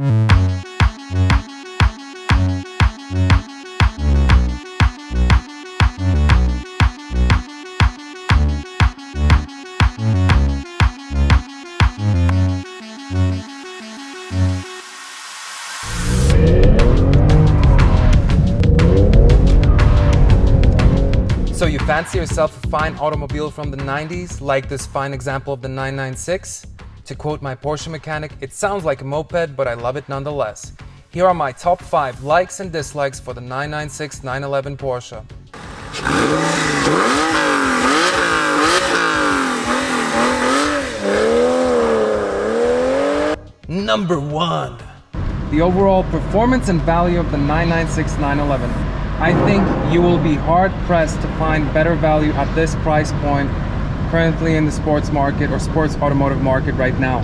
So you fancy yourself a fine automobile from the 90s, like this fine example of the 996? To quote my Porsche mechanic, it sounds like a moped, but I love it nonetheless. Here are my top 5 likes and dislikes for the 996 911 Porsche. Number 1. The overall performance and value of the 996 911. I think you will be hard-pressed to find better value at this price point currently in the sports market or sports automotive market right now.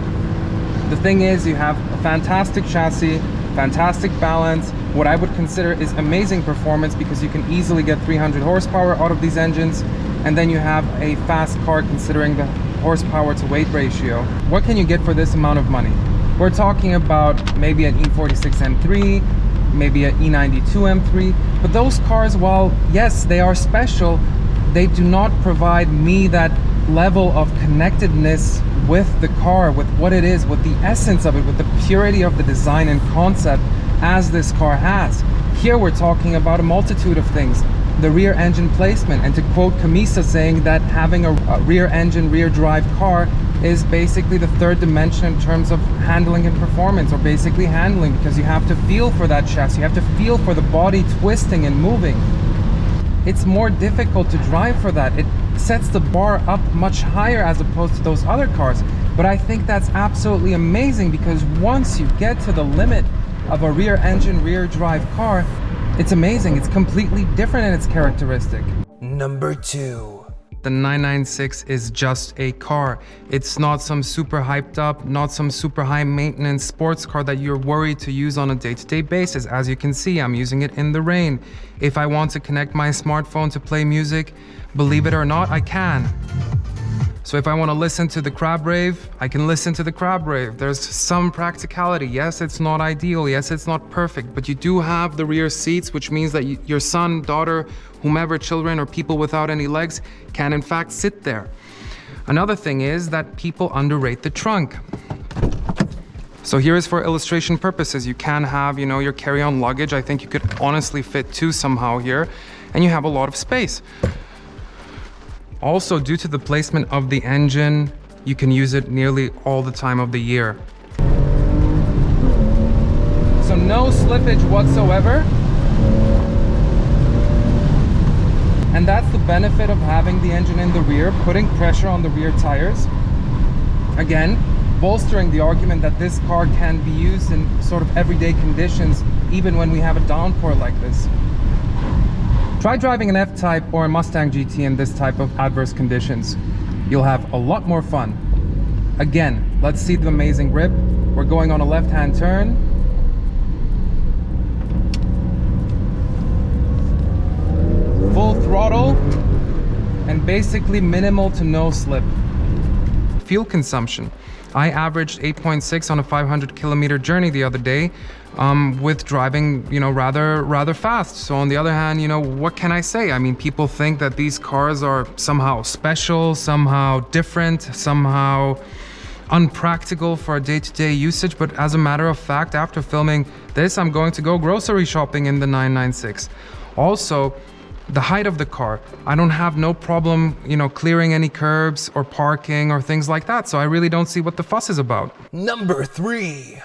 The thing is, you have a fantastic chassis, fantastic balance, what I would consider is amazing performance because you can easily get 300 horsepower out of these engines, and then you have a fast car considering the horsepower to weight ratio. What can you get for this amount of money? We're talking about maybe an E46 M3, maybe an E92 M3, but those cars, while yes, they are special, they do not provide me that level of connectedness with the car, with what it is, with the essence of it, with the purity of the design and concept as this car has. Here we're talking about a multitude of things. The rear engine placement, and to quote Camisa saying that having a rear engine, rear drive car is basically the third dimension in terms of handling and performance, or basically handling, because you have to feel for that chassis, you have to feel for the body twisting and moving. It's more difficult to drive for that. It sets the bar up much higher as opposed to those other cars. But I think that's absolutely amazing, because once you get to the limit of a rear engine, rear drive car, it's amazing. It's completely different in its characteristic. Number 2. The 996 is just a car. It's not some super hyped up, not some super high maintenance sports car that you're worried to use on a day-to-day basis. As you can see, I'm using it in the rain. If I want to connect my smartphone to play music, believe it or not, I can. So if I want to listen to the crab rave, I can listen to the crab rave. There's some practicality. Yes, it's not ideal. Yes, it's not perfect, but you do have the rear seats, which means that your son, daughter, whomever, children, or people without any legs can in fact sit there. Another thing is that people underrate the trunk. So here is for illustration purposes. You can have, your carry-on luggage. I think you could honestly fit 2 somehow here, and you have a lot of space. Also, due to the placement of the engine, you can use it nearly all the time of the year. So no slippage whatsoever. And that's the benefit of having the engine in the rear, putting pressure on the rear tires. Again, bolstering the argument that this car can be used in sort of everyday conditions, even when we have a downpour like this. Try driving an F-Type or a Mustang GT in this type of adverse conditions. You'll have a lot more fun. Again, let's see the amazing grip. We're going on a left-hand turn. Full throttle and basically minimal to no slip. Fuel consumption. I averaged 8.6 on a 500 kilometer journey the other day with driving, rather fast. So on the other hand, what can I say? I mean, people think that these cars are somehow special, somehow different, somehow unpractical for day-to-day usage. But as a matter of fact, after filming this, I'm going to go grocery shopping in the 996. Also, the height of the car, I don't have no problem, clearing any curbs or parking or things like that. So I really don't see what the fuss is about. Number 3.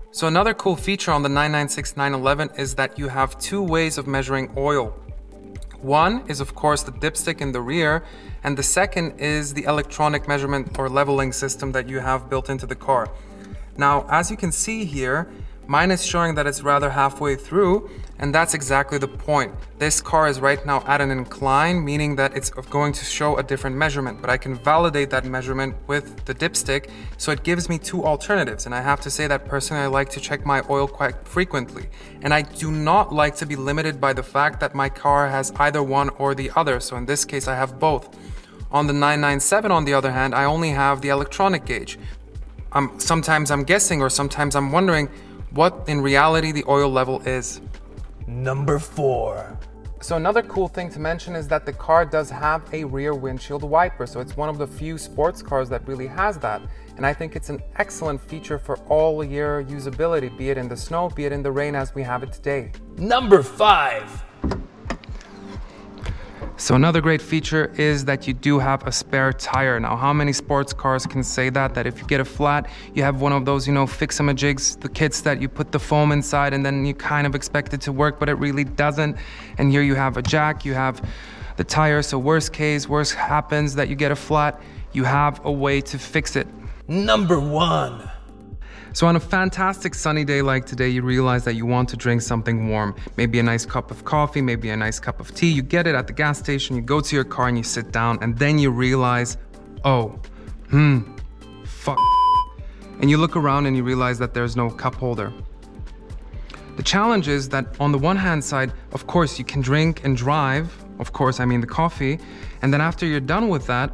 So another cool feature on the 996 911 is that you have 2 ways of measuring oil. One is of course the dipstick in the rear, and the second is the electronic measurement or leveling system that you have built into the car. Now, as you can see here, mine is showing that it's rather halfway through, and that's exactly the point. This car is right now at an incline, meaning that it's going to show a different measurement, but I can validate that measurement with the dipstick, so it gives me 2 alternatives. And I have to say that personally I like to check my oil quite frequently, and I do not like to be limited by the fact that my car has either one or the other, so in this case I have both. On the 997, on the other hand, I only have the electronic gauge. sometimes I'm guessing, or sometimes I'm wondering what in reality the oil level is. Number 4. So another cool thing to mention is that the car does have a rear windshield wiper. So it's one of the few sports cars that really has that. And I think it's an excellent feature for all year usability, be it in the snow, be it in the rain as we have it today. Number 5. So another great feature is that you do have a spare tire. Now, how many sports cars can say that if you get a flat, you have one of those, fix-em-a-jigs, the kits that you put the foam inside and then you kind of expect it to work, but it really doesn't. And here you have a jack, you have the tire. So worst happens that you get a flat, you have a way to fix it. Number 1. So on a fantastic sunny day like today, you realize that you want to drink something warm. Maybe a nice cup of coffee, maybe a nice cup of tea. You get it at the gas station, you go to your car and you sit down, and then you realize, fuck. And you look around and you realize that there's no cup holder. The challenge is that on the one hand side, of course, you can drink and drive, of course, I mean the coffee, and then after you're done with that,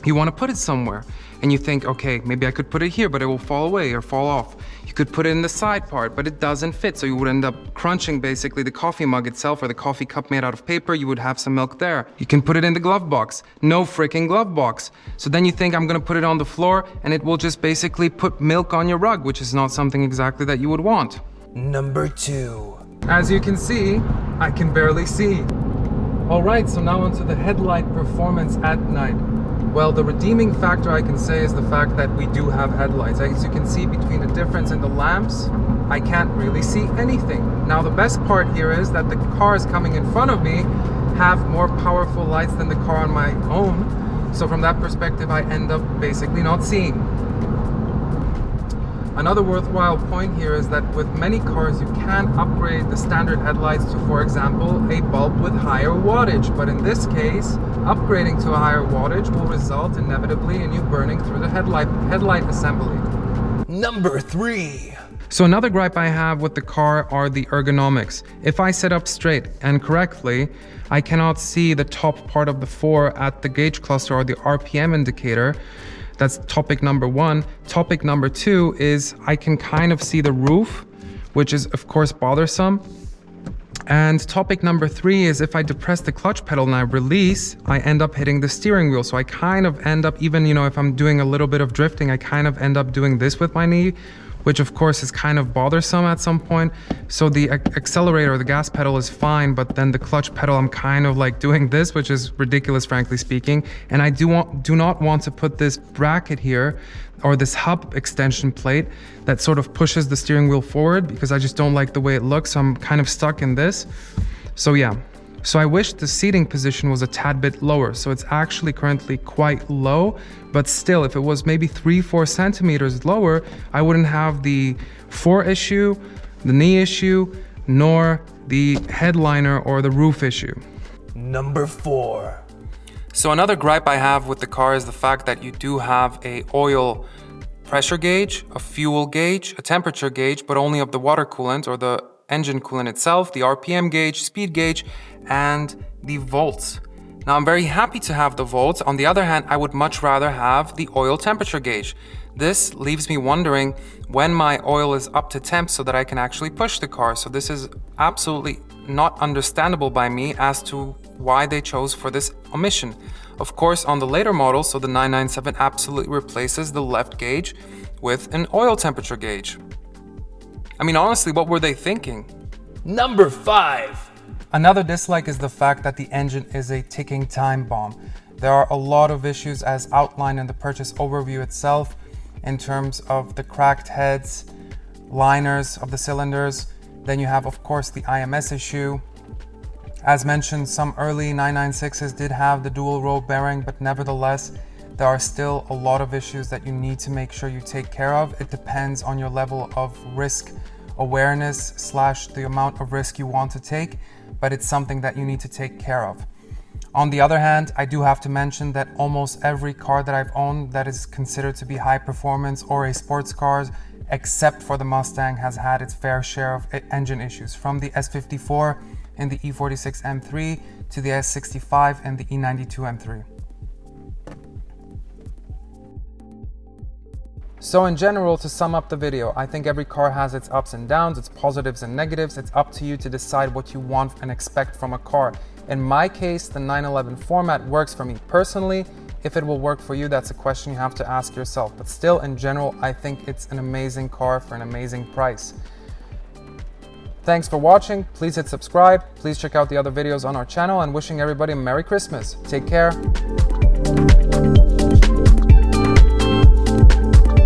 you want to put it somewhere. And you think, okay, maybe I could put it here, but it will fall away or fall off. You could put it in the side part, but it doesn't fit. So you would end up crunching basically the coffee mug itself or the coffee cup made out of paper. You would have some milk there. You can put it in the glove box. No freaking glove box. So then you think I'm gonna put it on the floor and it will just basically put milk on your rug, which is not something exactly that you would want. Number 2. As you can see, I can barely see. All right, so now onto the headlight performance at night. Well, the redeeming factor I can say is the fact that we do have headlights. As you can see, between the difference in the lamps, I can't really see anything. Now, the best part here is that the cars coming in front of me have more powerful lights than the car on my own. So from that perspective, I end up basically not seeing. Another worthwhile point here is that with many cars, you can upgrade the standard headlights to, for example, a bulb with higher wattage. But in this case, upgrading to a higher wattage will result inevitably in you burning through the headlight assembly. Number 3. So another gripe I have with the car are the ergonomics. If I sit up straight and correctly, I cannot see the top part of the 4 at the gauge cluster or the RPM indicator. That's topic number 1. Topic number 2 is I can kind of see the roof, which is of course bothersome. And topic number 3 is if I depress the clutch pedal and I release, I end up hitting the steering wheel. So I kind of end up, even, if I'm doing a little bit of drifting, I kind of end up doing this with my knee, which of course is kind of bothersome at some point. So the accelerator, the gas pedal is fine, but then the clutch pedal, I'm kind of like doing this, which is ridiculous, frankly speaking. And I do not want to put this bracket here, or this hub extension plate that sort of pushes the steering wheel forward, because I just don't like the way it looks. So I'm kind of stuck in this. So yeah. So I wish the seating position was a tad bit lower. So it's actually currently quite low, but still, if it was maybe 3-4 centimeters lower, I wouldn't have the 4 issue, the knee issue, nor the headliner or the roof issue. Number 4. So another gripe I have with the car is the fact that you do have a oil pressure gauge, a fuel gauge, a temperature gauge, but only of the water coolant or the engine coolant itself, the RPM gauge, speed gauge, and the volts. Now, I'm very happy to have the volts. On the other hand, I would much rather have the oil temperature gauge. This leaves me wondering when my oil is up to temp so that I can actually push the car. So this is absolutely not understandable by me as to why they chose for this omission. Of course, on the later model, so the 997 absolutely replaces the left gauge with an oil temperature gauge. I mean, honestly, what were they thinking? Number 5. Another dislike is the fact that the engine is a ticking time bomb. There are a lot of issues as outlined in the purchase overview itself in terms of the cracked heads, liners of the cylinders. Then you have, of course, the IMS issue. As mentioned, some early 996s did have the dual row bearing, but nevertheless, there are still a lot of issues that you need to make sure you take care of. It depends on your level of risk awareness / the amount of risk you want to take, but it's something that you need to take care of. On the other hand, I do have to mention that almost every car that I've owned that is considered to be high performance or a sports car, except for the Mustang, has had its fair share of engine issues, from the S54 and the E46 M3 to the S65 and the E92 M3. So in general, to sum up the video, I think every car has its ups and downs, its positives and negatives. It's up to you to decide what you want and expect from a car. In my case, the 911 format works for me personally. If it will work for you, that's a question you have to ask yourself. But still, in general, I think it's an amazing car for an amazing price. Thanks for watching. Please hit subscribe. Please check out the other videos on our channel, and wishing everybody a Merry Christmas. Take care.